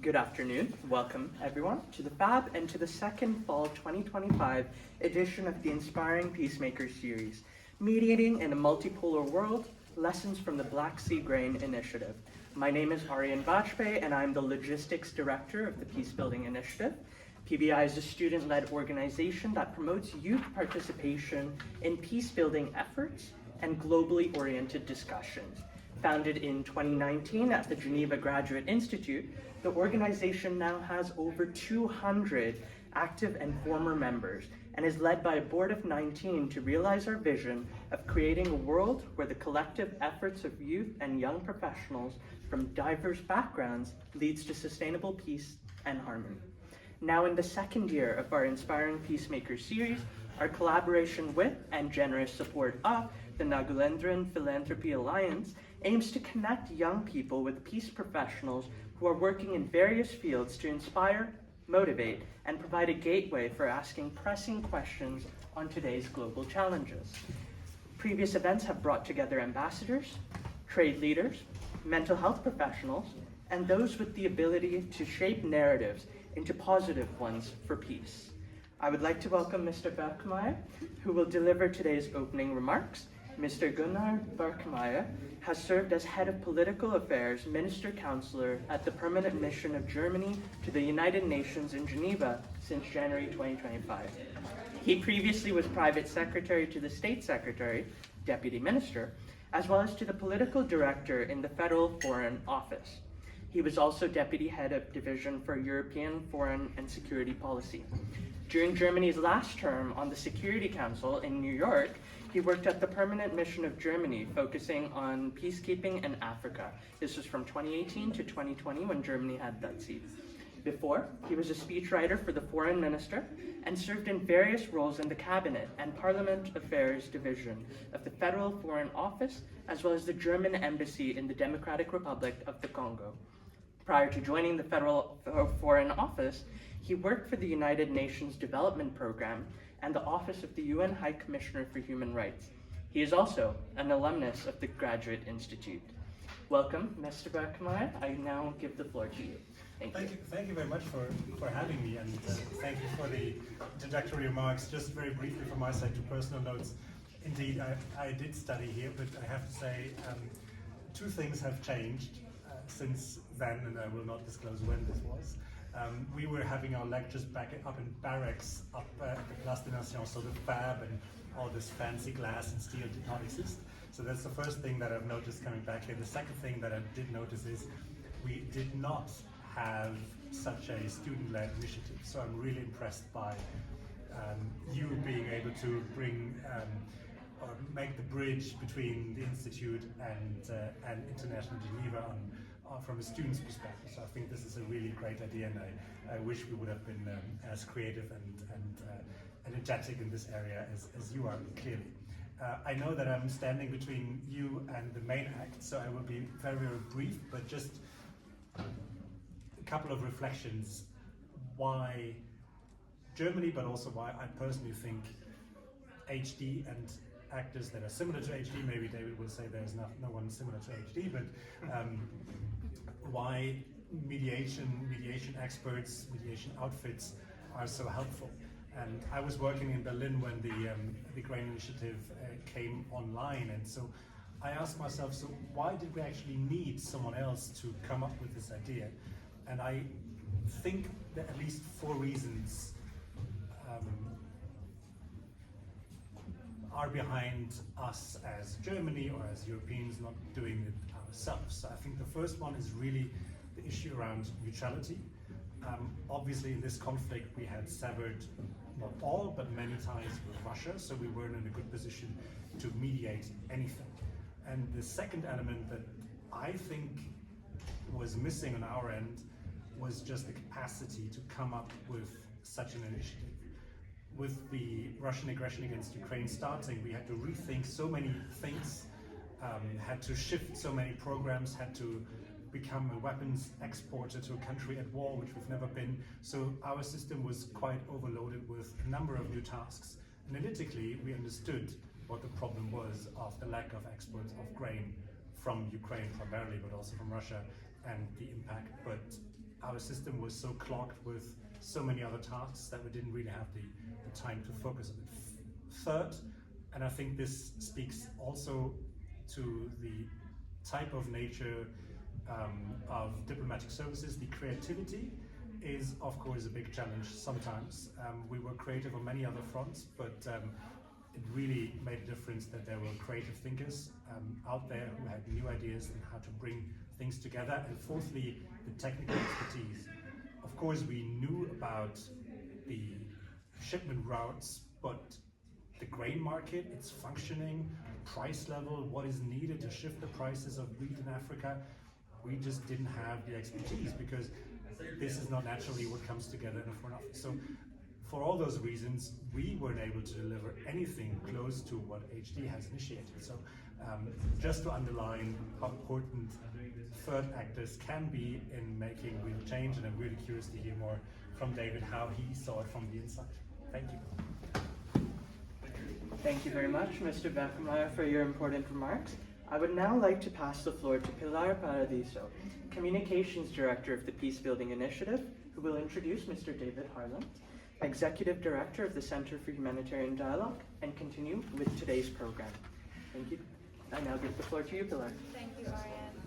Good afternoon. Welcome, everyone, to the FAB and to the second Fall 2025 edition of the Inspiring Peacemakers series, Mediating in a Multipolar World, Lessons from the Black Sea Grain Initiative. My name is Aryan Vajpayee, and I'm the Logistics Director of the Peacebuilding Initiative. PBI is a student-led organization that promotes youth participation in peace-building efforts and globally oriented discussions. Founded in 2019 at the Geneva Graduate Institute, the organization now has over 200 active and former members and is led by a board of 19 to realize our vision of creating a world where the collective efforts of youth and young professionals from diverse backgrounds leads to sustainable peace and harmony. Now in the second year of our Inspiring Peacemakers series, our collaboration with and generous support of the Nagulendran Philanthropy Alliance aims to connect young people with peace professionals who are working in various fields to inspire, motivate, and provide a gateway for asking pressing questions on today's global challenges. Previous events have brought together ambassadors, trade leaders, mental health professionals, and those with the ability to shape narratives into positive ones for peace. I would like to welcome Mr. Berkemeier, who will deliver today's opening remarks. Mr. Gunnar Berkemeier has served as Head of Political Affairs, Minister-Counsellor at the Permanent Mission of Germany to the United Nations in Geneva since January 2025. He previously was Private Secretary to the State Secretary, Deputy Minister, as well as to the Political Director in the Federal Foreign Office. He was also Deputy Head of Division for European Foreign and Security Policy. During Germany's last term on the Security Council in New York, he worked at the Permanent Mission of Germany, focusing on peacekeeping in Africa. This was from 2018 to 2020 when Germany had that seat. Before, he was a speechwriter for the Foreign Minister and served in various roles in the Cabinet and Parliament Affairs Division of the Federal Foreign Office, as well as the German Embassy in the Democratic Republic of the Congo. Prior to joining the Federal Foreign Office, he worked for the United Nations Development Programme and the Office of the UN High Commissioner for Human Rights. He is also an alumnus of the Graduate Institute. Welcome, Mr. Berkemeier. I now give the floor to you. Thank you very much for having me, and thank you for the introductory remarks. Just very briefly from my side, two personal notes. Indeed, I did study here, but I have to say two things have changed since then, and I will not disclose when this was. We were having our lectures back up in barracks up at the Place des Nations, so the FAB and all this fancy glass and steel did not exist. So that's the first thing that I've noticed coming back here. The second thing that I did notice is we did not have such a student-led initiative. So I'm really impressed by you being able to bring or make the bridge between the Institute and International Geneva from a student's perspective. So I think this is a really great idea, and I wish we would have been as creative and energetic in this area as you are, clearly. I know that I'm standing between you and the main act, so I will be very, very brief, but just a couple of reflections why Germany, but also why I personally think HD and actors that are similar to HD, maybe David will say there's no one similar to HD, but why mediation experts, mediation outfits are so helpful. And I was working in Berlin when the Grain Initiative came online, and so I asked myself, so why did we actually need someone else to come up with this idea? And I think that at least four reasons are behind us as Germany or as Europeans not doing it ourselves. So I think the first one is really the issue around neutrality. Obviously in this conflict we had severed not all but many ties with Russia, so we weren't in a good position to mediate anything. And the second element that I think was missing on our end was just the capacity to come up with such an initiative. With the Russian aggression against Ukraine starting, we had to rethink so many things, had to shift so many programs, had to become a weapons exporter to a country at war, which we've never been. So our system was quite overloaded with a number of new tasks. Analytically, we understood what the problem was of the lack of exports of grain from Ukraine primarily, but also from Russia, and the impact. But our system was so clogged with so many other tasks that we didn't really have the time to focus on it. Third, and I think this speaks also to the type of nature of diplomatic services, the creativity is of course a big challenge sometimes. We were creative on many other fronts, but it really made a difference that there were creative thinkers out there who had new ideas on how to bring things together. And fourthly, the technical expertise. Of course, we knew about the shipment routes, but the grain market, its functioning, price level, what is needed to shift the prices of wheat in Africa, we just didn't have the expertise, because this is not naturally what comes together in a foreign office. So for all those reasons, we weren't able to deliver anything close to what HD has initiated. So just to underline how important third actors can be in making real change, and I'm really curious to hear more from David how he saw it from the inside. Thank you. Thank you very much, Mr. Berkemeier, for your important remarks. I would now like to pass the floor to Pilar Paradiso, Communications Director of the Peacebuilding Initiative, who will introduce Mr. David Harland, Executive Director of the Center for Humanitarian Dialogue, and continue with today's program. Thank you. I now give the floor to you, Pilar. Thank you, Ariane.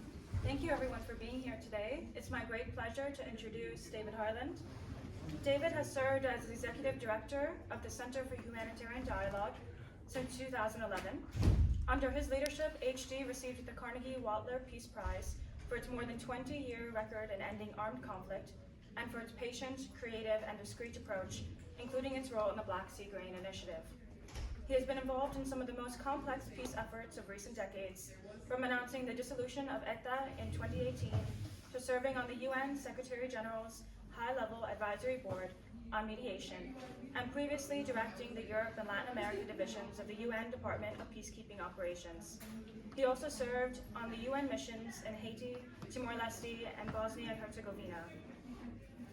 Thank you everyone for being here today. It's my great pleasure to introduce David Harland. David has served as Executive Director of the Center for Humanitarian Dialogue since 2011. Under his leadership, HD received the Carnegie Waltler Peace Prize for its more than 20-year record in ending armed conflict, and for its patient, creative, and discreet approach, including its role in the Black Sea Grain Initiative. He has been involved in some of the most complex peace efforts of recent decades, from announcing the dissolution of ETA in 2018 to serving on the UN Secretary-General's High-Level Advisory Board on Mediation, and previously directing the Europe and Latin America divisions of the UN Department of Peacekeeping Operations. He also served on the UN missions in Haiti, Timor-Leste, and Bosnia and Herzegovina.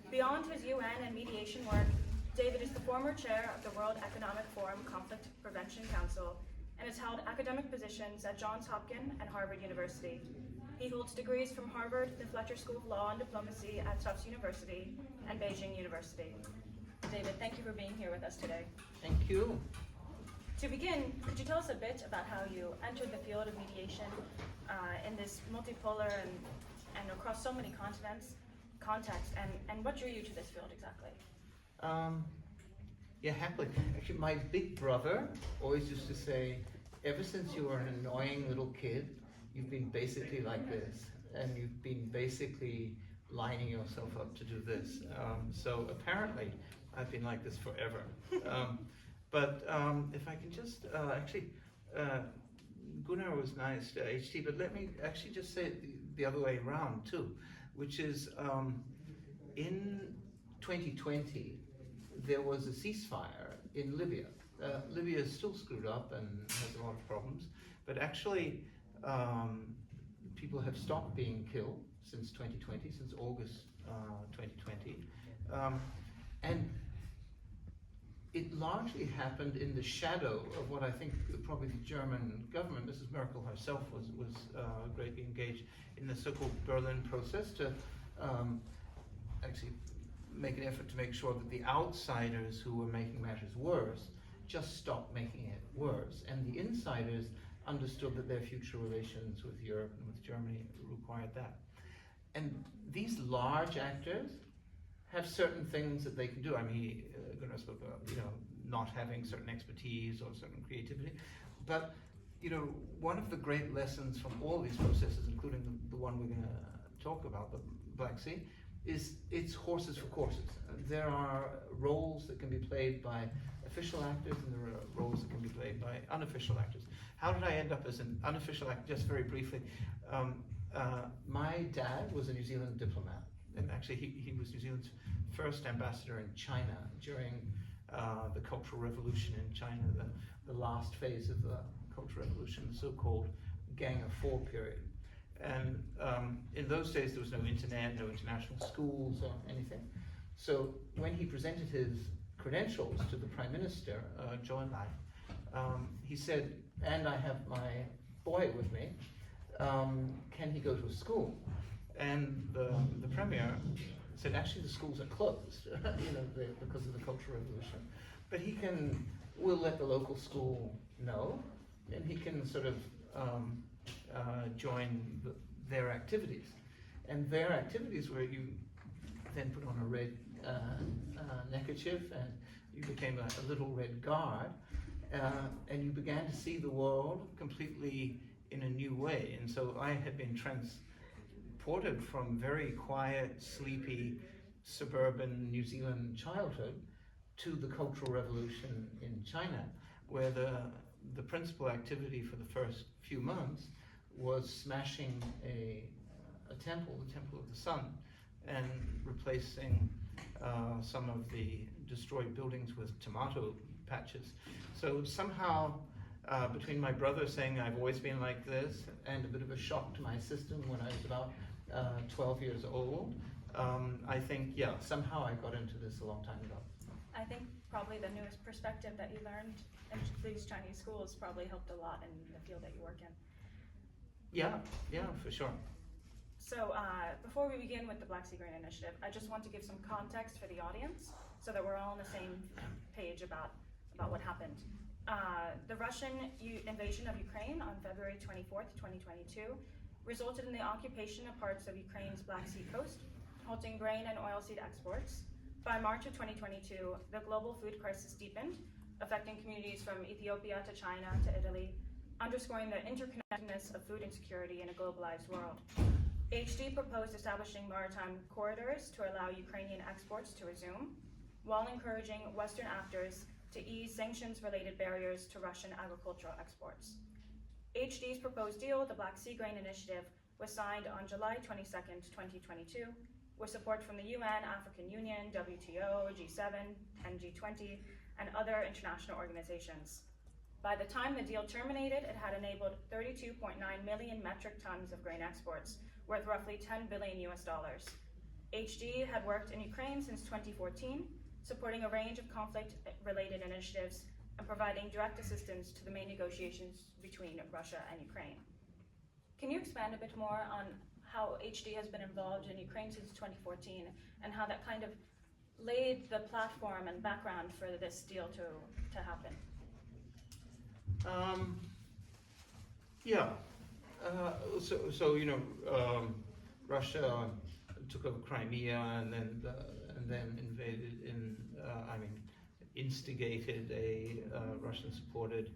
Beyond his UN and mediation work, David is the former chair of the World Economic Forum Conflict Prevention Council and has held academic positions at Johns Hopkins and Harvard University. He holds degrees from Harvard, the Fletcher School of Law and Diplomacy at Tufts University, and Beijing University. David, thank you for being here with us today. Thank you. To begin, could you tell us a bit about how you entered the field of mediation in this multipolar and across so many continents context, and what drew you to this field exactly? Yeah, happily. Actually, my big brother always used to say, ever since you were an annoying little kid, you've been basically like this, and you've been basically lining yourself up to do this. So apparently, I've been like this forever. But if I can just, Gunnar was nice to HT, but let me actually just say it the other way around too, which is in 2020, there was a ceasefire in Libya. Libya is still screwed up and has a lot of problems, but actually people have stopped being killed since 2020, since August 2020. And it largely happened in the shadow of what I think probably the German government, Mrs. Merkel herself was greatly engaged in the so-called Berlin process to actually make an effort to make sure that the outsiders who were making matters worse just stopped making it worse, and the insiders understood that their future relations with Europe and with Germany required that. And these large actors have certain things that they can do. I mean, Gunnar spoke about, not having certain expertise or certain creativity, but one of the great lessons from all these processes, including the one we're going to talk about, the Black Sea, is it's horses for courses. There are roles that can be played by official actors, and there are roles that can be played by unofficial actors. How did I end up as an unofficial actor? Just very briefly, my dad was a New Zealand diplomat, and actually he was New Zealand's first ambassador in China during the Cultural Revolution in China, the last phase of the Cultural Revolution, the so-called Gang of Four period. And in those days, there was no internet, no international schools or anything. So when he presented his credentials to the Prime Minister, Zhou Enlai, he said, and I have my boy with me, can he go to a school? And the Premier said, actually the schools are closed, because of the Cultural Revolution. But we'll let the local school know, and he can sort of join their activities. And their activities were you then put on a red neckerchief, and you became a little red guard, and you began to see the world completely in a new way. And so I had been transported from very quiet, sleepy, suburban New Zealand childhood to the Cultural Revolution in China, where the principal activity for the first few months was smashing a temple, the Temple of the Sun, and replacing some of the destroyed buildings with tomato patches. So somehow, between my brother saying I've always been like this, and a bit of a shock to my system when I was about 12 years old, I think, somehow I got into this a long time ago. I think probably the newest perspective that you learned in these Chinese schools probably helped a lot in the field that you work in. Yeah, for sure. So before we begin with the Black Sea Grain Initiative, I just want to give some context for the audience so that we're all on the same page about what happened. The Russian invasion of Ukraine on February 24th, 2022 resulted in the occupation of parts of Ukraine's Black Sea coast, halting grain and oilseed exports. By March of 2022, the global food crisis deepened, affecting communities from Ethiopia to China to Italy, underscoring the interconnectedness of food insecurity in a globalized world. HD proposed establishing maritime corridors to allow Ukrainian exports to resume, while encouraging Western actors to ease sanctions-related barriers to Russian agricultural exports. HD's proposed deal, the Black Sea Grain Initiative, was signed on July 22nd, 2022, with support from the UN, African Union, WTO, G7, and G20, and other international organizations. By the time the deal terminated, it had enabled 32.9 million metric tons of grain exports, worth roughly $10 billion. HD had worked in Ukraine since 2014, supporting a range of conflict-related initiatives and providing direct assistance to the main negotiations between Russia and Ukraine. Can you expand a bit more on how HD has been involved in Ukraine since 2014 and how that kind of laid the platform and background for this deal to happen? Russia took over Crimea and then invaded instigated a Russian-supported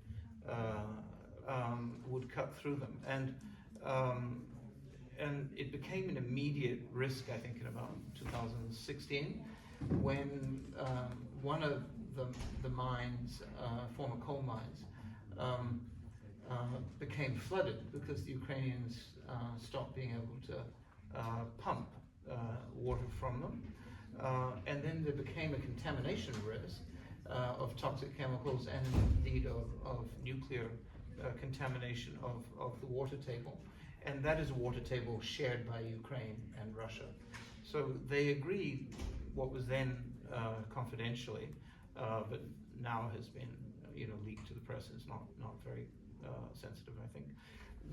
woodcut through them, and it became an immediate risk, I think, in about 2016, when one of the mines, former coal mines, became flooded because the Ukrainians stopped being able to pump water from them. And then there became a contamination risk of toxic chemicals and indeed of nuclear contamination of the water table. And that is a water table shared by Ukraine and Russia. So they agreed, what was then confidentially, but now has been leaked to the press, is not very sensitive, I think.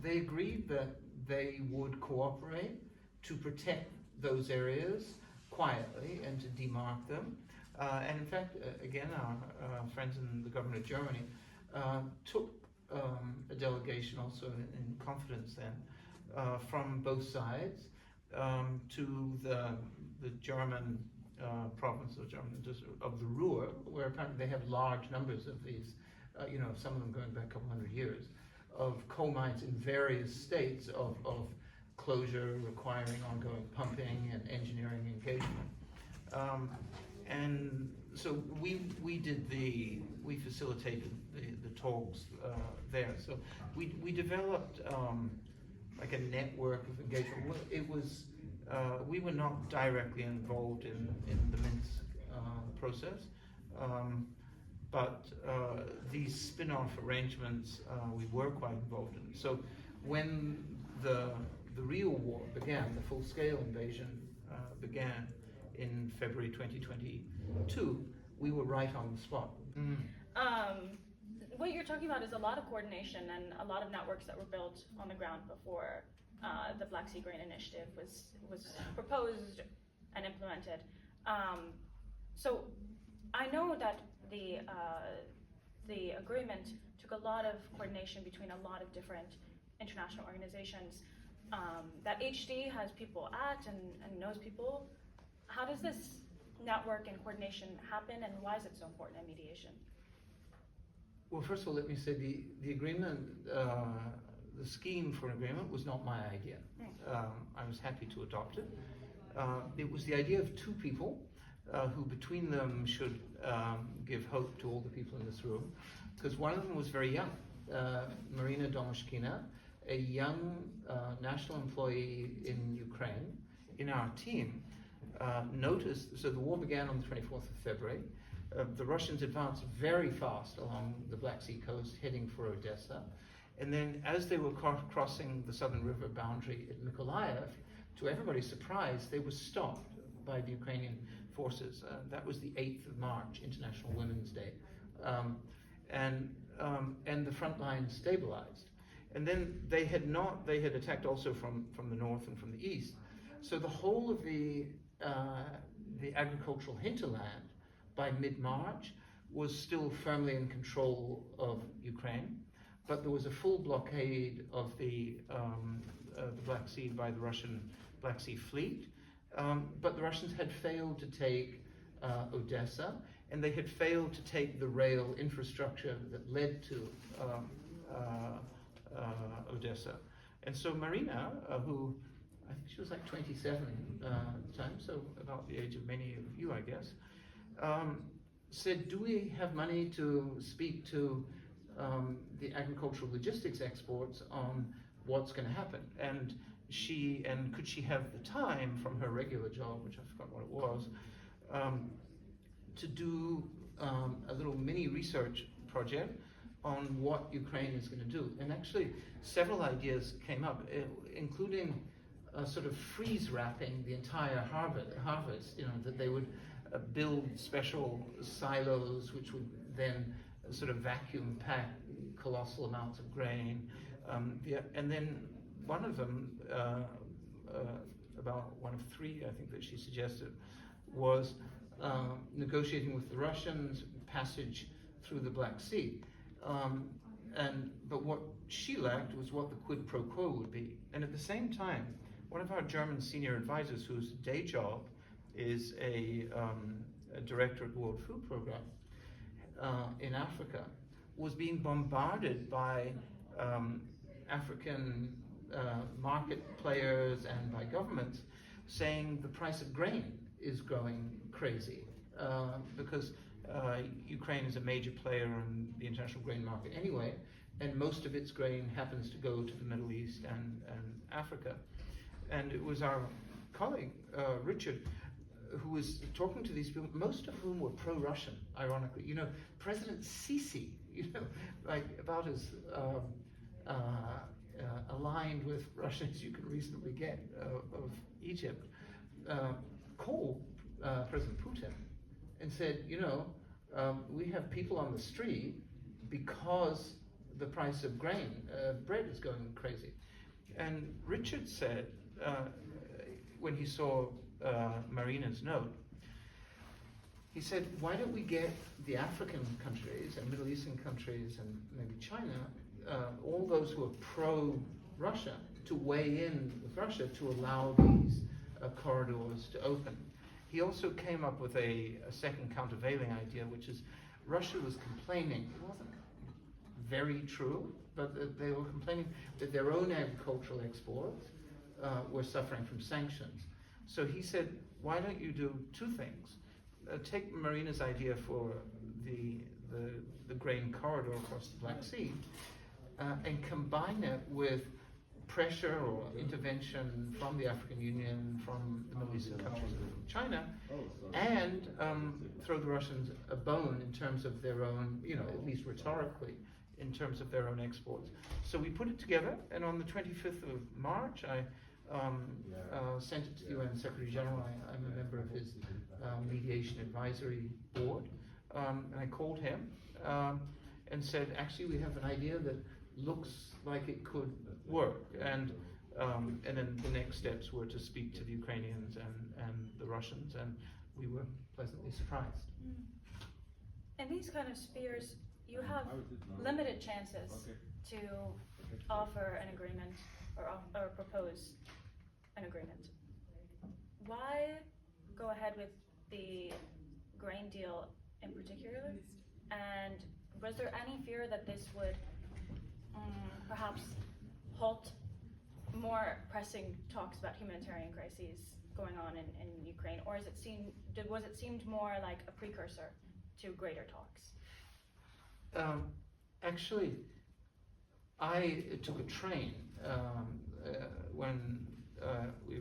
They agreed that they would cooperate to protect those areas quietly and to demarc them. And in fact, again, our friends in the government of Germany took a delegation also in confidence then from both sides to the German province of the Ruhr, where apparently they have large numbers of these, some of them going back a couple hundred years, of coal mines in various states of closure requiring ongoing pumping and engineering engagement. And so we facilitated the talks there. So we developed like a network of engagement. It was we were not directly involved in the Minsk process, but these spin-off arrangements we were quite involved in. So when the real war began, the full-scale invasion began in February 2022, we were right on the spot. What you're talking about is a lot of coordination and a lot of networks that were built on the ground before the Black Sea Grain Initiative was proposed and implemented. So I know that the agreement took a lot of coordination between a lot of different international organizations that HD has people at and knows people. How does this network and coordination happen, and why is it so important in mediation? Well, first of all, let me say the agreement, the scheme for an agreement was not my idea. I was happy to adopt it. It was the idea of two people who between them should give hope to all the people in this room, because one of them was very young, Marina Domoshkina, a young national employee in Ukraine, in our team, noticed, so the war began on the 24th of February. The Russians advanced very fast along the Black Sea coast, heading for Odessa. And then as they were crossing the southern river boundary at Mykolaiv, to everybody's surprise, they were stopped by the Ukrainian forces. That was the 8th of March, International Women's Day. And the front line stabilized. And then they had attacked also from the north and from the east. So the whole of the agricultural hinterland by mid-March was still firmly in control of Ukraine, but there was a full blockade of the Black Sea by the Russian Black Sea Fleet. But the Russians had failed to take Odessa, and they had failed to take the rail infrastructure that led to Odessa. And so Marina, who I think she was like 27 at the time, so about the age of many of you, I guess, said, do we have money to speak to the agricultural logistics exports on what's going to happen? And could she have the time from her regular job, which I forgot what it was, to do a little mini research project on what Ukraine is going to do. And actually several ideas came up, including sort of freeze wrapping the entire harvest, that they would build special silos which would then sort of vacuum pack colossal amounts of grain. And then one of them, about one of three I think that she suggested, was negotiating with the Russians, passage through the Black Sea. But what she lacked was what the quid pro quo would be. And at the same time, one of our German senior advisors, whose day job is a director at the World Food Programme in Africa, was being bombarded by African market players and by governments saying the price of grain is growing crazy because Ukraine is a major player in the international grain market anyway, and most of its grain happens to go to the Middle East and Africa. And it was our colleague, Richard, who was talking to these people, most of whom were pro-Russian, ironically. President Sisi, like about as aligned with Russia as you can reasonably get of Egypt, called President Putin and said, we have people on the street because the price of grain, bread is going crazy. And Richard said, when he saw Marina's note, he said, why don't we get the African countries and Middle Eastern countries and maybe China, all those who are pro-Russia, to weigh in with Russia to allow these corridors to open. He also came up with a second countervailing idea, which is Russia was complaining, it wasn't very true, but they were complaining that their own agricultural exports were suffering from sanctions. So he said, why don't you do two things? Take Marina's idea for the grain corridor across the Black Sea and combine it with pressure or intervention from the African Union, from the Middle Eastern countries, from China, and throw the Russians a bone in terms of their own, at least rhetorically, in terms of their own exports. So we put it together, and on the 25th of March, I sent it to the UN Secretary General. I'm a member of his mediation advisory board, and I called him and said, actually, we have an idea that looks like it could work. And And then the next steps were to speak to the Ukrainians and the Russians, and we were pleasantly surprised. In these kind of spheres, you have limited chances to offer an agreement or propose an agreement. Why go ahead with the grain deal in particular? And was there any fear that this would perhaps halt more pressing talks about humanitarian crises going on in Ukraine, or was it seemed more like a precursor to greater talks? Actually, I took a train when we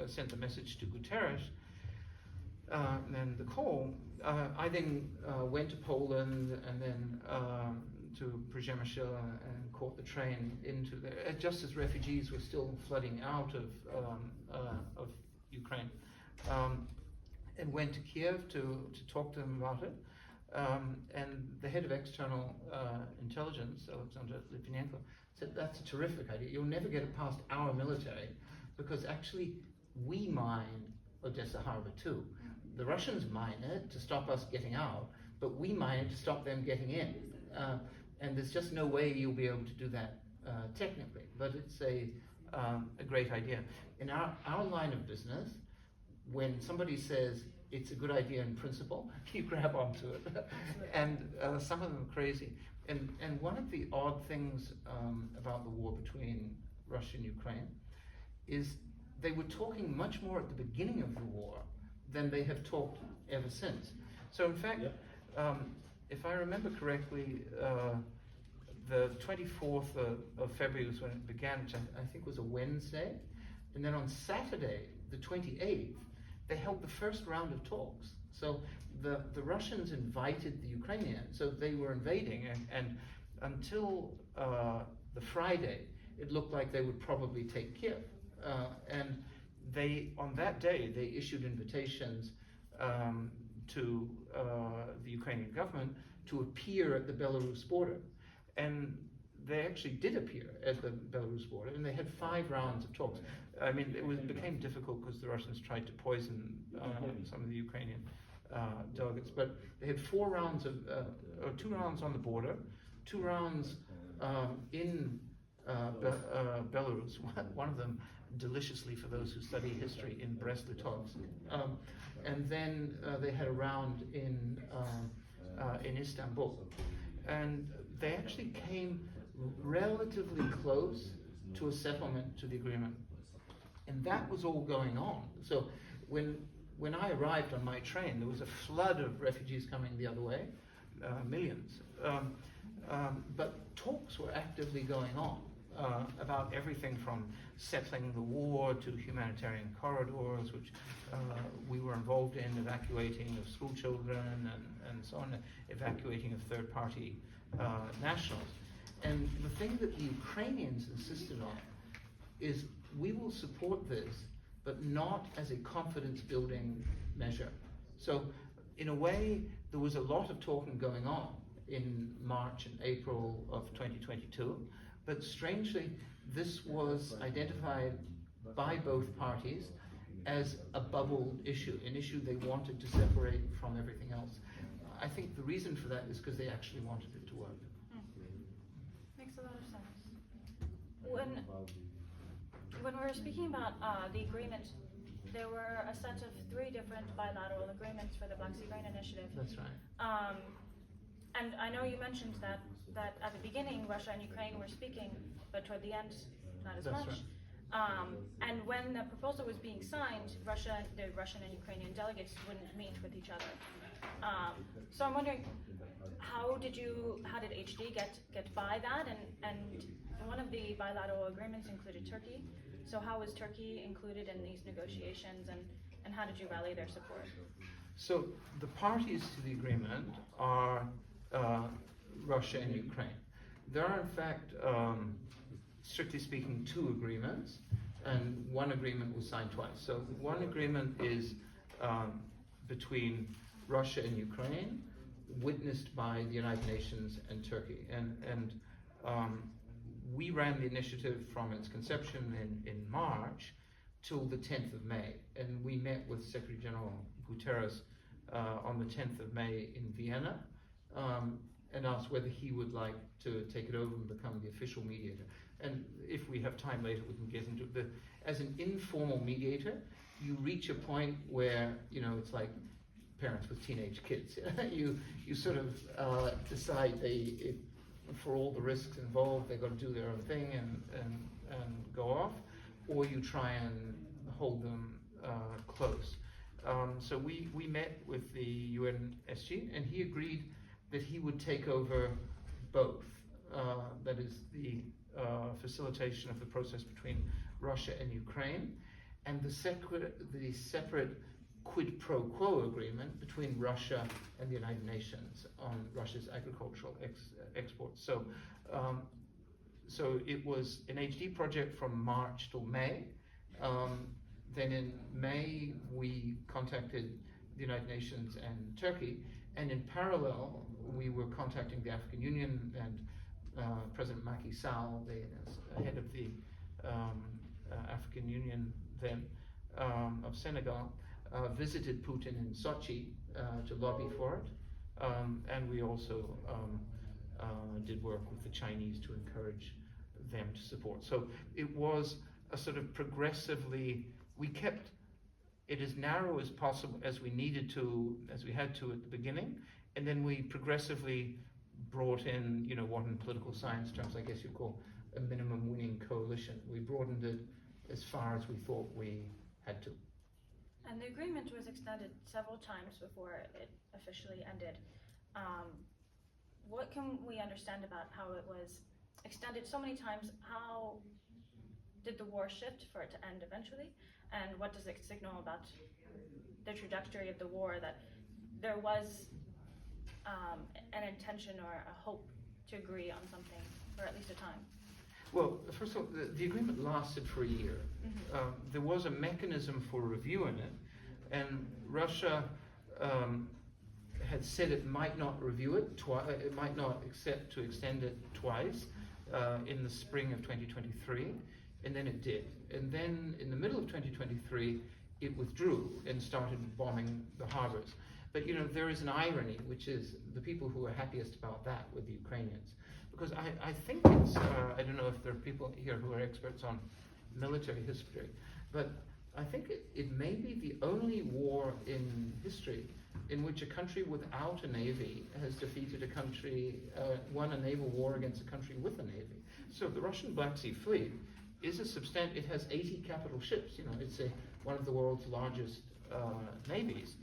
sent the message to Guterres, and the call. I then went to Poland and then to Przemysl and caught the train into there, just as refugees were still flooding out of Ukraine, and went to Kiev to talk to them about it. And the head of external intelligence, Alexander Litvinenko, said, "That's a terrific idea. You'll never get it past our military, because actually we mine Odessa harbor too. The Russians mine it to stop us getting out, but we mine it to stop them getting in. And there's just no way you'll be able to do that technically, but it's a great idea." In our line of business, when somebody says it's a good idea in principle, you grab onto it. And some of them are crazy. And one of the odd things about the war between Russia and Ukraine is they were talking much more at the beginning of the war than they have talked ever since. So in fact, if I remember correctly, the 24th of February was when it began, which I think was a Wednesday. And then on Saturday, the 28th, they held the first round of talks. So the Russians invited the Ukrainians, so they were invading, and until the Friday, it looked like they would probably take Kiev. And on that day, they issued invitations to the Ukrainian government to appear at the Belarus border. And they actually did appear at the Belarus border, and they had 5 rounds of talks. I mean, it became difficult because the Russians tried to poison some of the Ukrainian delegates. But they had 4 rounds or 2 rounds on the border, 2 rounds in Belarus. One of them, deliciously for those who study history, in Brest-Litovsk. And then they had a round in Istanbul. And they actually came relatively close to a settlement to the agreement. And that was all going on. So when I arrived on my train, there was a flood of refugees coming the other way, millions. But talks were actively going on about everything from settling the war to humanitarian corridors, which we were involved in, evacuating of school children and so on, evacuating of third-party nationals. And the thing that the Ukrainians insisted on is, we will support this, but not as a confidence-building measure. So in a way, there was a lot of talking going on in March and April of 2022, but strangely, this was identified by both parties as a bubble issue, an issue they wanted to separate from everything else. I think the reason for that is because they actually wanted it to work. Makes a lot of sense. When we were speaking about the agreement, there were a set of 3 different bilateral agreements for the Black Sea Grain Initiative. That's right. And I know you mentioned that at the beginning, Russia and Ukraine were speaking, but toward the end, not as That's much. right. And when the proposal was being signed, the Russian and Ukrainian delegates wouldn't meet with each other. So I'm wondering, how did HD get by that? And one of the bilateral agreements included Turkey. So how was Turkey included in these negotiations, and how did you rally their support? So the parties to the agreement are Russia and Ukraine. There are in fact, strictly speaking, 2 agreements, and one agreement was signed twice. So one agreement is between Russia and Ukraine, witnessed by the United Nations and Turkey. And we ran the initiative from its conception in March till the 10th of May, and we met with Secretary General Guterres on the 10th of May in Vienna, and asked whether he would like to take it over and become the official mediator. And if we have time later, we can get into it. As an informal mediator, you reach a point where, it's like parents with teenage kids. you sort of decide for all the risks involved, they've got to do their own thing and go off, or you try and hold them close. So we met with the UNSG, and he agreed that he would take over both. That is the facilitation of the process between Russia and Ukraine, and the separate quid pro quo agreement between Russia and the United Nations on Russia's agricultural exports. So it was an HD project from March till May. Then in May, we contacted the United Nations and Turkey, and in parallel, we were contacting the African Union, and President Macky Sall, the head of the African Union then of Senegal, visited Putin in Sochi to lobby for it, and we also did work with the Chinese to encourage them to support. So it was a sort of progressively, we kept it as narrow as possible as we needed to, as we had to at the beginning, and then we progressively brought in, what in political science terms, I guess you'd call a minimum winning coalition. We broadened it as far as we thought we had to. And the agreement was extended several times before it officially ended. What can we understand about how it was extended so many times? How did the war shift for it to end eventually? And what does it signal about the trajectory of the war, that there was an intention or a hope to agree on something for at least a time? Well, first of all, the agreement lasted for a year. Mm-hmm. There was a mechanism for reviewing it, and Russia had said it might not review it twice. It might not accept to extend it twice in the spring of 2023, and then it did. And then in the middle of 2023, it withdrew and started bombing the harbors. But there is an irony, which is the people who are happiest about that were the Ukrainians. Because I think it's, I don't know if there are people here who are experts on military history, but I think it may be the only war in history in which a country without a navy has defeated a country, won a naval war against a country with a navy. So the Russian Black Sea Fleet is it has 80 capital ships. It's one of the world's largest navies.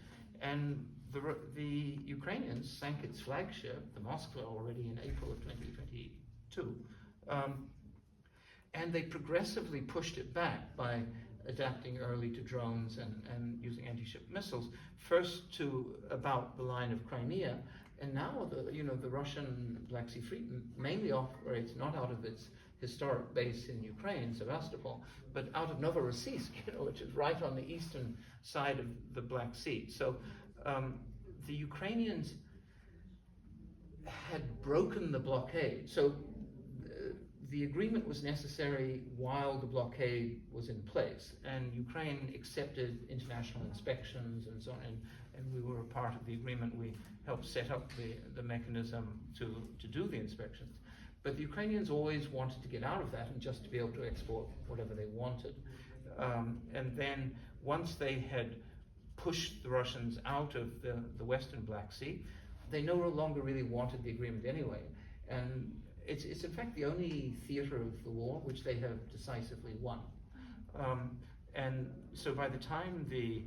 And the Ukrainians sank its flagship, the Moskva, already in April of 2022. And they progressively pushed it back by adapting early to drones and using anti-ship missiles, first to about the line of Crimea, and now the Russian Black Sea Fleet mainly operates not out of its historic base in Ukraine, Sevastopol, but out of Novorossiysk, which is right on the eastern side of the Black Sea. So the Ukrainians had broken the blockade. So the agreement was necessary while the blockade was in place, and Ukraine accepted international inspections and so on, and we were a part of the agreement. We helped set up the mechanism to do the inspections. But the Ukrainians always wanted to get out of that and just to be able to export whatever they wanted. And then once they had pushed the Russians out of the Western Black Sea, they no longer really wanted the agreement anyway. And it's in fact the only theater of the war which they have decisively won. And so by the time the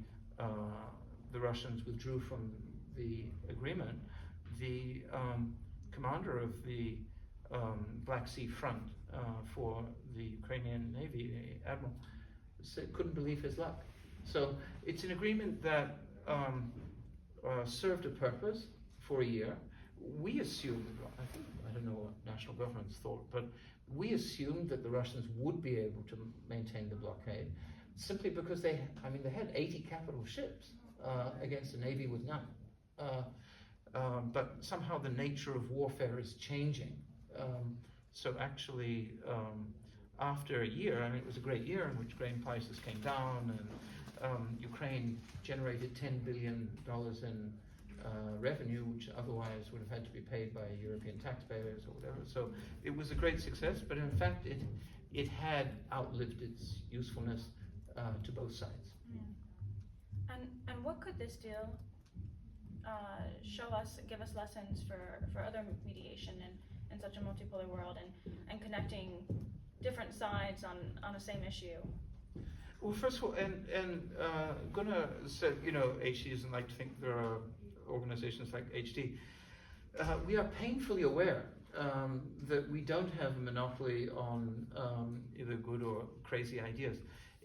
Russians withdrew from the agreement, the commander of the Black Sea Front for the Ukrainian Navy, the admiral, couldn't believe his luck. So it's an agreement that served a purpose for a year. We assumed, I don't know what national governments thought, but we assumed that the Russians would be able to maintain the blockade, simply because they had 80 capital ships against a navy with none. But somehow the nature of warfare is changing. So actually, after a year, I mean, it was a great year in which grain prices came down, and Ukraine generated $10 billion in revenue, which otherwise would have had to be paid by European taxpayers or whatever. So it was a great success, but in fact, it had outlived its usefulness to both sides. Yeah. And what could this deal show us, give us lessons for other mediation in such a multipolar world, and connecting different sides on the same issue? Well, first of all, and Gunnar said, HD doesn't like to think there are organizations like HD. We are painfully aware that we don't have a monopoly on either good or crazy ideas.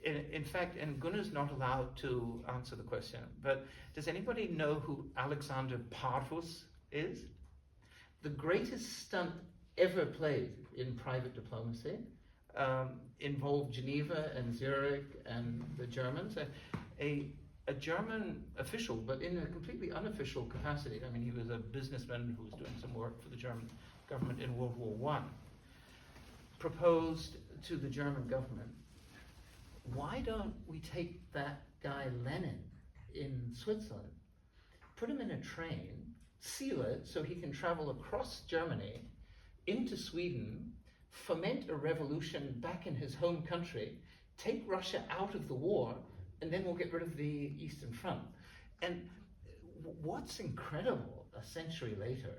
In fact, and Gunnar's not allowed to answer the question, but does anybody know who Alexander Parvus is? The greatest stunt ever played in private diplomacy involved Geneva and Zurich and the Germans. A German official, but in a completely unofficial capacity. I mean, he was a businessman who was doing some work for the German government in World War I, proposed to the German government, why don't we take that guy Lenin in Switzerland, put him in a train, seal it so he can travel across Germany into Sweden, foment a revolution back in his home country, take Russia out of the war, and then we'll get rid of the Eastern Front. And what's incredible a century later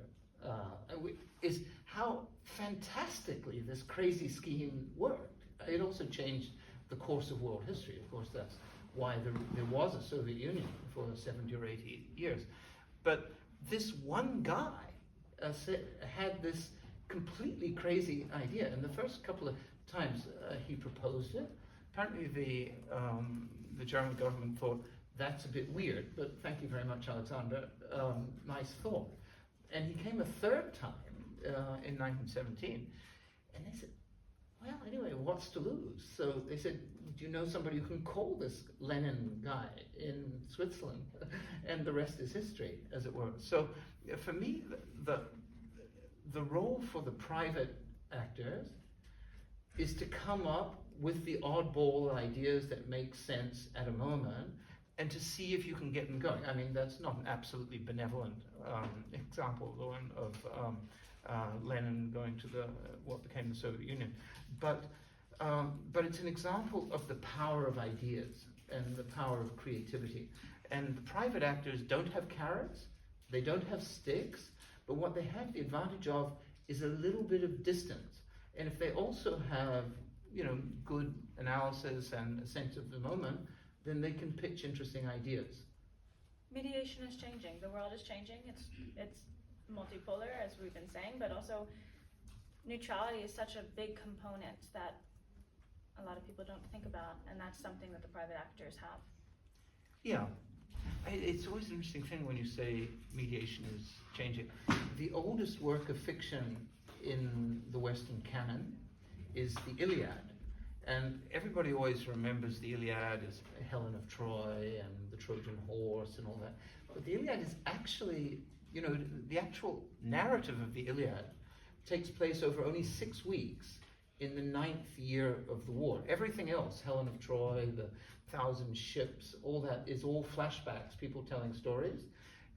is how fantastically this crazy scheme worked. It also changed the course of world history. Of course, that's why there was a Soviet Union for 70 or 80 years. But this one guy had this completely crazy idea, and the first couple of times he proposed it, apparently the German government thought, that's a bit weird, but thank you very much, Alexander, nice thought. And he came a third time in 1917, and they said, well, anyway, what's to lose? So they said, do you know somebody who can call this Lenin guy in Switzerland? And the rest is history, as it were. So for me, the role for the private actors is to come up with the oddball ideas that make sense at a moment, and to see if you can get them going. I mean, that's not an absolutely benevolent example, the one of Lenin going to what became the Soviet Union, but it's an example of the power of ideas and the power of creativity. And the private actors don't have carrots, they don't have sticks, but what they have the advantage of is a little bit of distance. And if they also have, good analysis and a sense of the moment, then they can pitch interesting ideas. Mediation is changing. The world is changing. It's multipolar, as we've been saying, but also neutrality is such a big component that a lot of people don't think about, and that's something that the private actors have. Yeah. It's always an interesting thing when you say mediation is changing. The oldest work of fiction in the Western canon is the Iliad. And everybody always remembers the Iliad as Helen of Troy and the Trojan horse and all that. But the Iliad is actually, the actual narrative of the Iliad takes place over only 6 weeks in the 9th year of the war. Everything else, Helen of Troy, the 1,000 ships, all that is all flashbacks, people telling stories.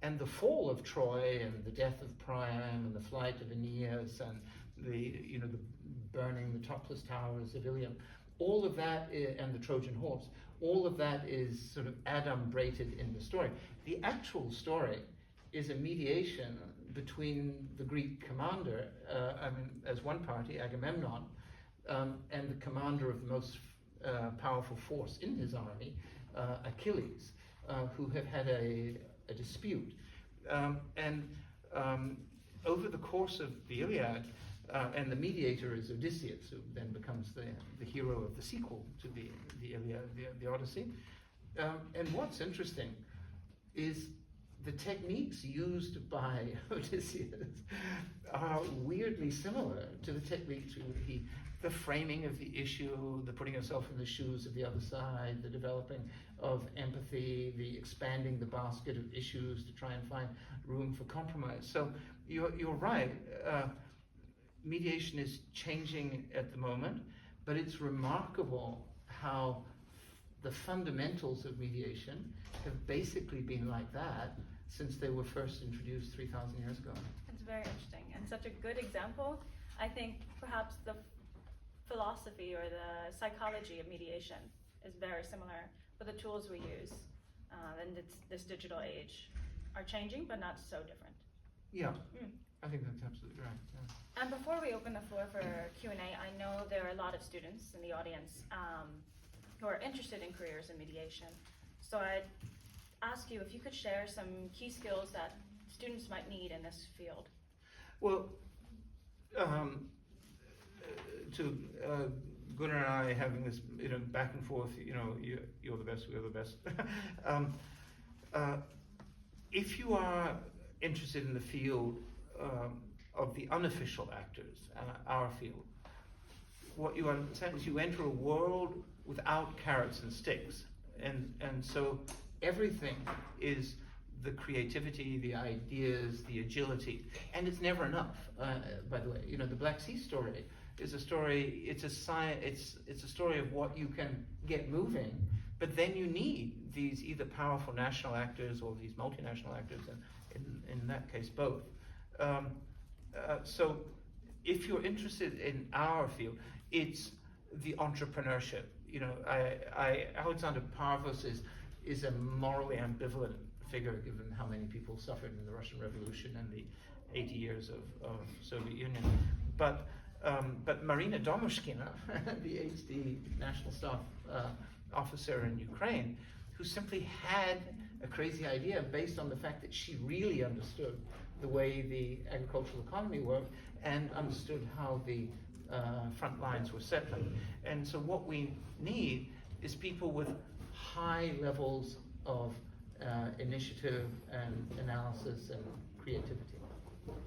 And the fall of Troy and the death of Priam and the flight of Aeneas and the burning the topless towers of Ilium, all of that, and the Trojan horse, all of that is sort of adumbrated in the story. The actual story is a mediation between the Greek commander, as one party, Agamemnon, and the commander of the most powerful force in his army, Achilles, who have had a dispute. Over the course of the Iliad, and the mediator is Odysseus, who then becomes the hero of the sequel to the Iliad, the Odyssey. And what's interesting is the techniques used by Odysseus are weirdly similar to the techniques the framing of the issue, the putting yourself in the shoes of the other side, the developing of empathy, the expanding the basket of issues to try and find room for compromise. So you're right. mediation is changing at the moment, but it's remarkable how the fundamentals of mediation have basically been like that since they were first introduced 3,000 years ago. It's very interesting and such a good example. I think perhaps the philosophy or the psychology of mediation is very similar, but the tools we use in this digital age are changing, but not so different. Yeah, I think that's absolutely right. Yeah. And before we open the floor for Q&A, I know there are a lot of students in the audience who are interested in careers in mediation. So I'd ask you if you could share some key skills that students might need in this field. Well, Gunnar and I having this, back and forth. You're the best, we're the best. If you are interested in the field of the unofficial actors, our field, what you understand is you enter a world without carrots and sticks, and so everything is the creativity, the ideas, the agility, and it's never enough. By the way, the Black Sea story is a story. It's a story of what you can get moving, but then you need these either powerful national actors or these multinational actors, and in that case both. So if you're interested in our field, it's the entrepreneurship. Alexander Parvos is a morally ambivalent figure given how many people suffered in the Russian Revolution and the 80 years of Soviet Union. But Marina Domushkina, the HD National Staff officer in Ukraine, who simply had a crazy idea based on the fact that she really understood the way the agricultural economy worked and understood how the front lines were settling. And so what we need is people with high levels of initiative and analysis and creativity.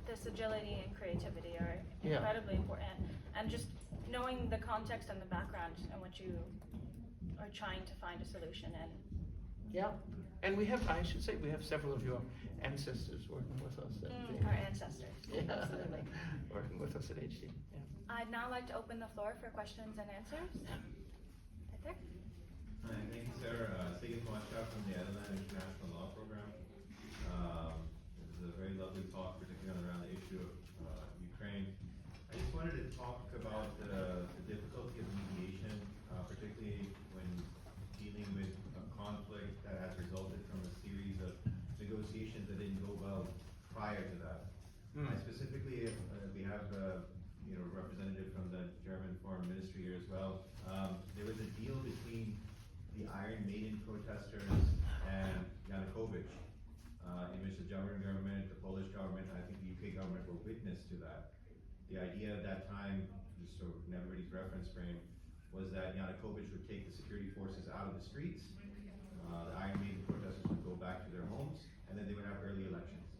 This agility and creativity are incredibly important. And just knowing the context and the background in which you are trying to find a solution in. Yeah. And we have several of your ancestors working with us. Our ancestors, absolutely. Working with us at HD. Yeah. I'd now like to open the floor for questions and answers. Right there. Hi, thank you, Sarah. Sigurd Moshka from the Netherlands International Law Program. It was a very lovely talk, particularly around the issue of Ukraine. I just wanted to talk about the difficulty of mediation, particularly when dealing with a conflict that has resulted from a series of negotiations that didn't go well prior to that. I specifically, we have a representative from the German Foreign Ministry here as well. There was a deal between the Iron Maiden protesters and Yanukovych, in which the German government, the Polish government, and I think the UK government were witness to that. The idea at that time, just so in everybody's reference frame, was that Yanukovych would take the security forces out of the streets, the Iron Maiden protesters would go back to their homes, and then they would have early elections.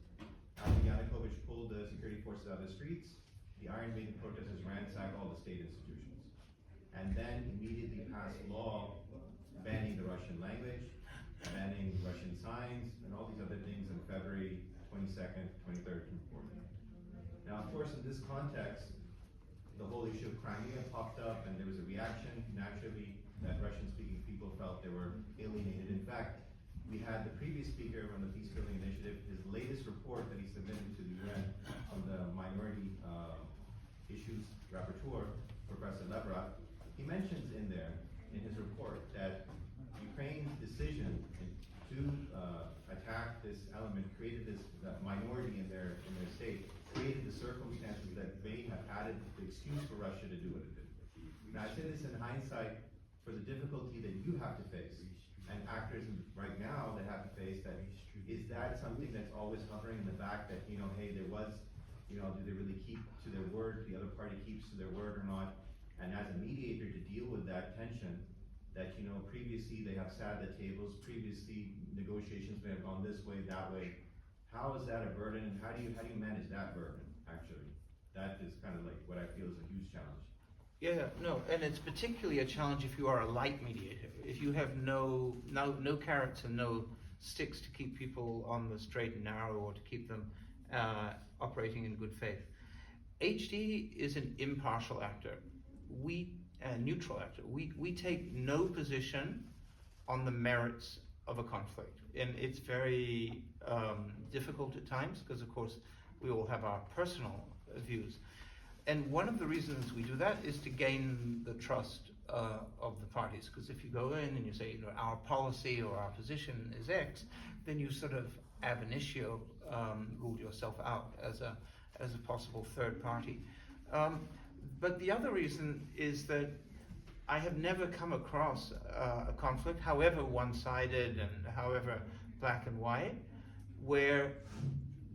After Yanukovych pulled the security forces out of the streets, the Iron Maiden protesters ransacked all the state institutions, and then immediately passed law banning the Russian language, banning Russian signs, and all these other things on February 22nd, 23rd, and 4th. Now, of course, in this context, the whole issue of Crimea popped up, and there was a reaction, naturally, that Russian-speaking people felt they were alienated. In fact, we had the previous speaker from the Peacebuilding Initiative, his latest report that he submitted to the UN from the minority issues rapporteur, Professor Lebrov, he mentions in there, in his report, that Ukraine's decision to attack this element created this minority in their state, created the circumstances that may have added the excuse for Russia to do what it did. Now, I say this in hindsight for the difficulty that you have to face, and actors right now that have to face that. Is that something that's always hovering in the back that, hey, there was, do they really keep to their word, the other party keeps to their word or not? And as a mediator, to deal with that tension, that previously they have sat at tables, previously negotiations may have gone this way, that way. How is that a burden, and how do you manage that burden? Actually, that is kind of like what I feel is a huge challenge. Yeah, no, and it's particularly a challenge if you are a light mediator. If you have no carrots and no sticks to keep people on the straight and narrow, or to keep them operating in good faith. HD is an impartial actor. Neutral actor. We take no position on the merits of a conflict. And it's very difficult at times because, of course, we all have our personal views. And one of the reasons we do that is to gain the trust of the parties. Because if you go in and you say, you know, our policy or our position is X, then you sort of ab initio rule yourself out as a possible third party. But the other reason is that I have never come across a conflict, however one-sided and however black and white, where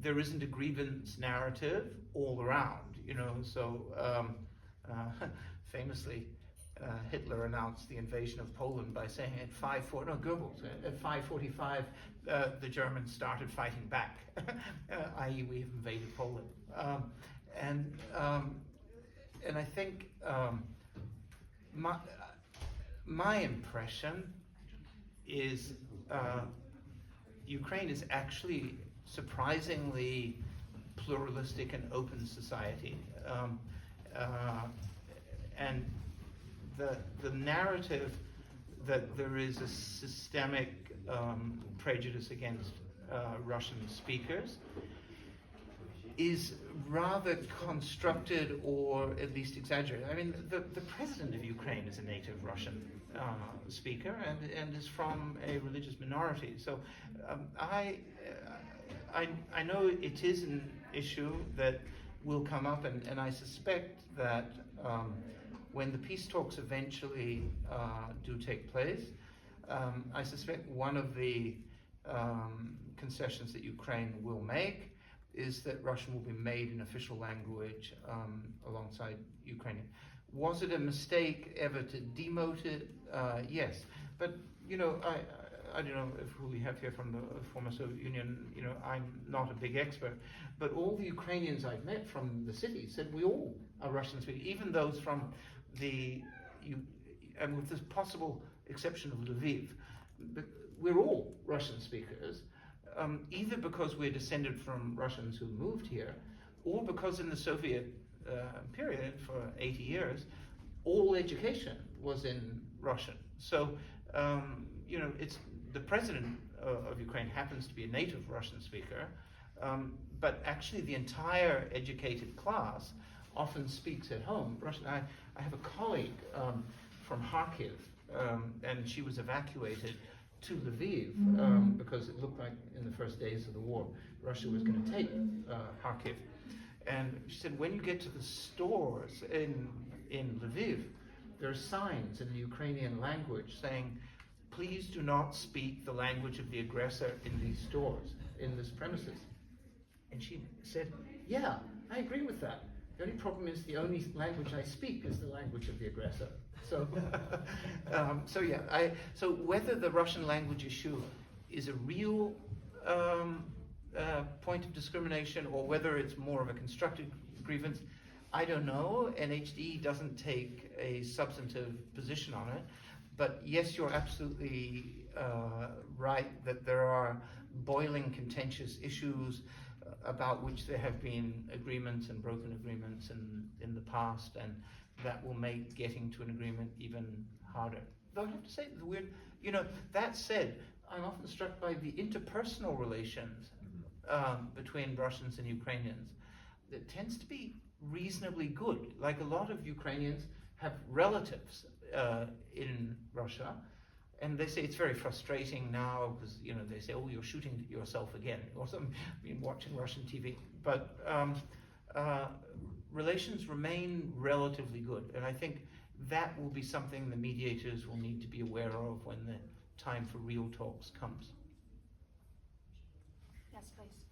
there isn't a grievance narrative all around, you know. So famously, Hitler announced the invasion of Poland by saying Goebbels, at 5:45, the Germans started fighting back, i.e. we have invaded Poland. And I think my impression is Ukraine is actually surprisingly pluralistic and open society, and the narrative that there is a systemic prejudice against Russian speakers is rather constructed or at least exaggerated. I mean, the president of Ukraine is a native Russian speaker and is from a religious minority. So I know it is an issue that will come up, and I suspect that when the peace talks eventually do take place, I suspect one of the concessions that Ukraine will make is that Russian will be made an official language alongside Ukrainian. Was it a mistake ever to demote it? Yes, but you know, I don't know if who we have here from the former Soviet Union. You know, I'm not a big expert, but all the Ukrainians I've met from the city said we all are Russian speakers, even those from and with this possible exception of Lviv, but we're all Russian speakers. Either because we're descended from Russians who moved here, or because in the Soviet period for 80 years, all education was in Russian. So, you know, it's the president of Ukraine happens to be a native Russian speaker, but actually the entire educated class often speaks at home Russian. I have a colleague from Kharkiv, and she was evacuated to Lviv because it looked like in the first days of the war Russia was going to take Kharkiv, and she said when you get to the stores in Lviv, there are signs in the Ukrainian language saying, please do not speak the language of the aggressor in these stores, in this premises. And she said, yeah, I agree with that. The only problem is the only language I speak is the language of the aggressor. So, so whether the Russian language issue is a real point of discrimination or whether it's more of a constructive grievance, I don't know. NHD doesn't take a substantive position on it. But yes, you're absolutely right that there are boiling contentious issues about which there have been agreements and broken agreements in the past, and that will make getting to an agreement even harder. Though I have to say, the weird, you know, that said, I'm often struck by the interpersonal relations between Russians and Ukrainians. It tends to be reasonably good. Like a lot of Ukrainians have relatives in Russia, and they say it's very frustrating now because, you know, they say, oh, you're shooting yourself again, or something, been watching Russian TV. But relations remain relatively good, and I think that will be something the mediators will need to be aware of when the time for real talks comes. Yes, please.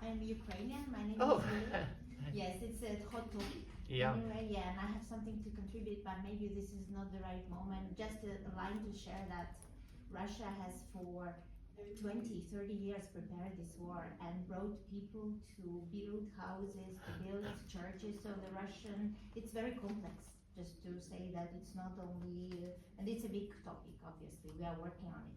I'm Ukrainian. My name Oh. is Julia. Yes, it's a hot topic. Yeah. Anyway, yeah, and I have something to contribute, but maybe this is not the right moment. Just a line to share that Russia has for 20, 30 years prepared this war and brought people to build houses, to build churches. So the Russian, it's very complex. Just to say that it's not only, and it's a big topic, obviously, we are working on it.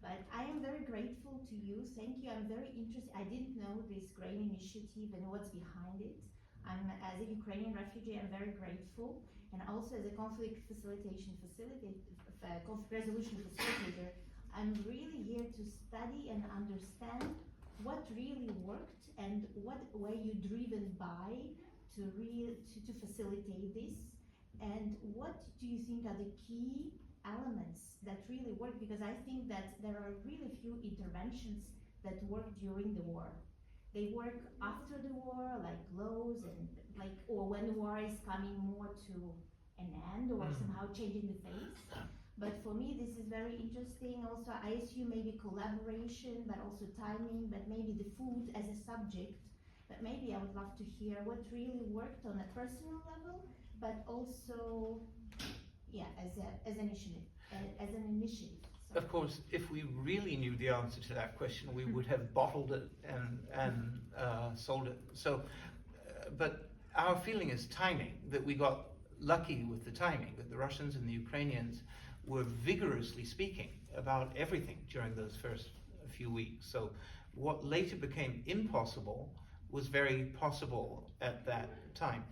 But I am very grateful to you, thank you, I'm very interested, I didn't know this GRAIN initiative and what's behind it. As a Ukrainian refugee, I'm very grateful, and also as a conflict resolution facilitator, I'm really here to study and understand what really worked and what were you driven by to facilitate this, and what do you think are the key elements that really work, because I think that there are really few interventions that work during the war. They work after the war, like laws and or when the war is coming more to an end or somehow changing the face. But for me, this is very interesting. Also, I assume maybe collaboration, but also timing, but maybe the food as a subject. But maybe I would love to hear what really worked on a personal level, but also, yeah, as an initiative. So. Of course, if we really knew the answer to that question, we would have bottled it and sold it. So, but our feeling is timing, that we got lucky with the timing, that the Russians and the Ukrainians were vigorously speaking about everything during those first few weeks. So what later became impossible was very possible at that time.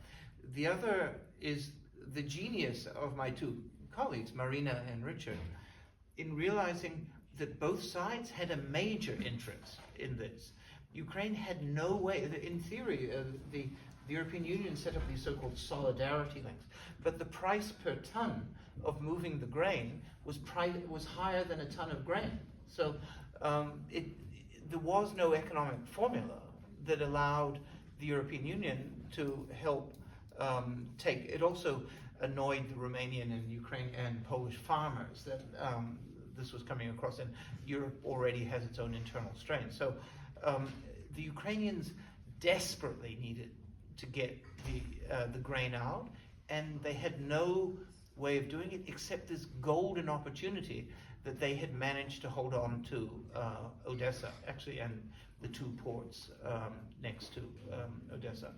The other is the genius of my two colleagues, Marina and Richard, in realizing that both sides had a major interest in this. Ukraine had no way, in theory, the European Union set up these so-called solidarity links, but the price per ton of moving the grain was higher than a ton of grain. So there was no economic formula that allowed the European Union to help take. It also annoyed the Romanian and Ukrainian and Polish farmers that this was coming across, and Europe already has its own internal strain. So the Ukrainians desperately needed to get the grain out, and they had no way of doing it except this golden opportunity that they had managed to hold on to Odessa, actually, and the two ports next to Odessa.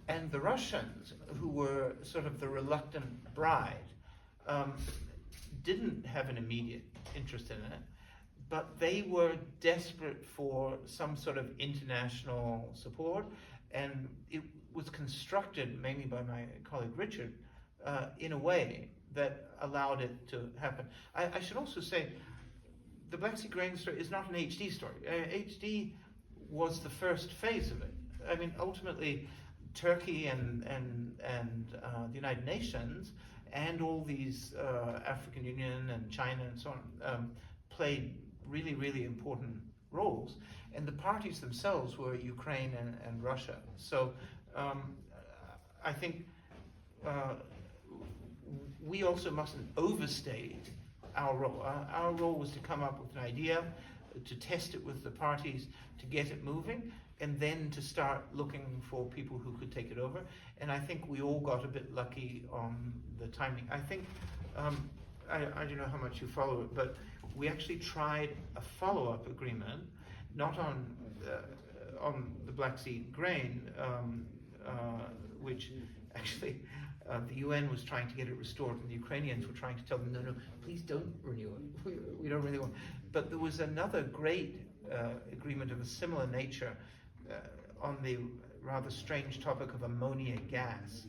And the Russians, who were sort of the reluctant bride, didn't have an immediate interest in it, but they were desperate for some sort of international support, and it was constructed, mainly by my colleague Richard, in a way that allowed it to happen. I should also say, the Black Sea grain story is not an HD story. HD was the first phase of it. I mean, ultimately, Turkey and the United Nations and all these African Union and China and so on played really, really important roles, and the parties themselves were Ukraine and Russia. So I think we also mustn't overstate our role. Our role was to come up with an idea, to test it with the parties, to get it moving, and then to start looking for people who could take it over. And I think we all got a bit lucky on the timing. I think, I don't know how much you follow it, but we actually tried a follow-up agreement, not on the Black Sea grain, which actually the UN was trying to get it restored, and the Ukrainians were trying to tell them, no, please don't renew it. We don't really want. But there was another great agreement of a similar nature on the rather strange topic of ammonia gas,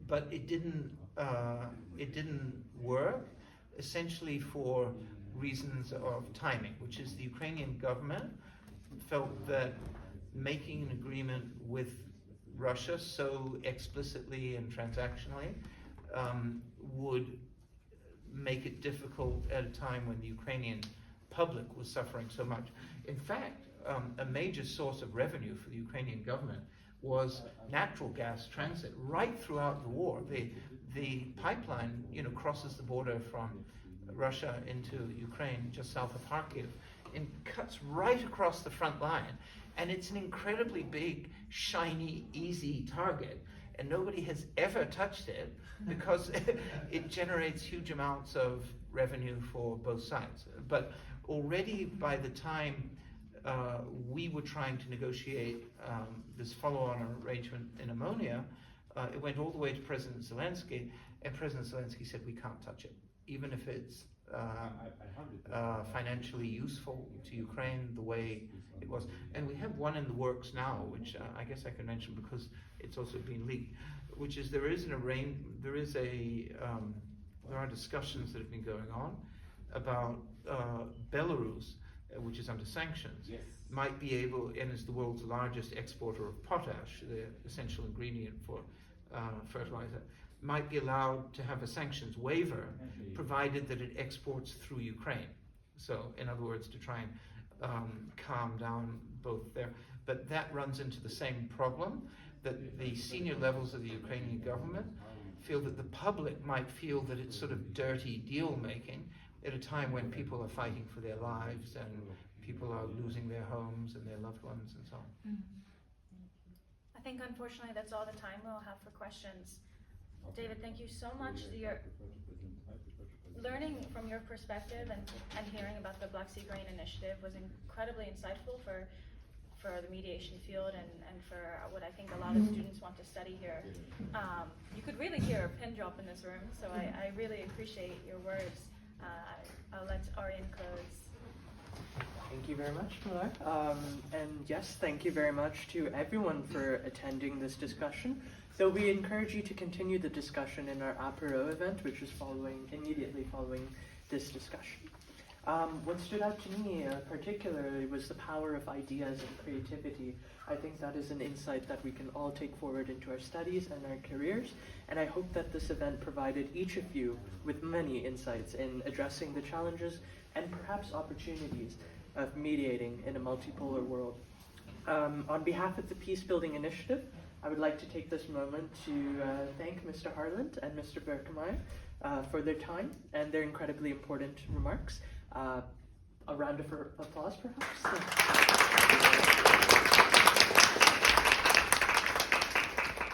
but it didn't work, essentially for reasons of timing, which is the Ukrainian government felt that making an agreement with Russia so explicitly and transactionally would make it difficult at a time when the Ukrainian public was suffering so much. In fact, a major source of revenue for the Ukrainian government was natural gas transit right throughout the war. The pipeline, crosses the border from Russia into Ukraine, just south of Kharkiv, and cuts right across the front line. And it's an incredibly big, shiny, easy target, and nobody has ever touched it because it generates huge amounts of revenue for both sides. But already by the time we were trying to negotiate this follow-on arrangement in ammonia, it went all the way to President Zelensky, and President Zelensky said, we can't touch it, even if it's financially useful to Ukraine the way it was. And we have one in the works now, which I guess I can mention because it's also been leaked, which is there are discussions that have been going on about Belarus, which is under sanctions, might be able, and is the world's largest exporter of potash, the essential ingredient for fertilizer, might be allowed to have a sanctions waiver, provided that it exports through Ukraine. So, in other words, to try and calm down both there. But that runs into the same problem, that the senior levels of the Ukrainian government feel that the public might feel that it's sort of dirty deal making at a time when people are fighting for their lives and people are losing their homes and their loved ones and so on. I think unfortunately that's all the time we'll have for questions. David, thank you so much. You're learning from your perspective and hearing about the Black Sea Grain Initiative was incredibly insightful for the mediation field and for what I think a lot of students want to study here. You could really hear a pin drop in this room, so I really appreciate your words. I'll let Arian close. Thank you very much, Pilar. And yes, thank you very much to everyone for attending this discussion. So we encourage you to continue the discussion in our apéro event, which is immediately following this discussion. What stood out to me particularly was the power of ideas and creativity. I think that is an insight that we can all take forward into our studies and our careers, and I hope that this event provided each of you with many insights in addressing the challenges and perhaps opportunities of mediating in a multipolar world. On behalf of the Peacebuilding Initiative, I would like to take this moment to thank Mr. Harland and Mr. Berkemeier for their time and their incredibly important remarks. A round of applause, perhaps?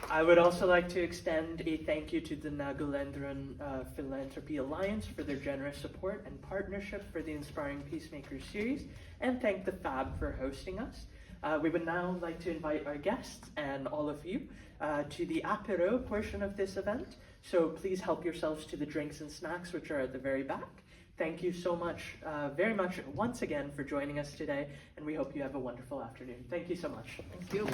I would also like to extend a thank you to the Nagalandran Philanthropy Alliance for their generous support and partnership for the Inspiring Peacemakers series, and thank the FAB for hosting us. We would now like to invite our guests and all of you to the apéro portion of this event, so please help yourselves to the drinks and snacks which are at the very back. Thank you so much, very much once again for joining us today, and we hope you have a wonderful afternoon. Thank you so much. Thank you.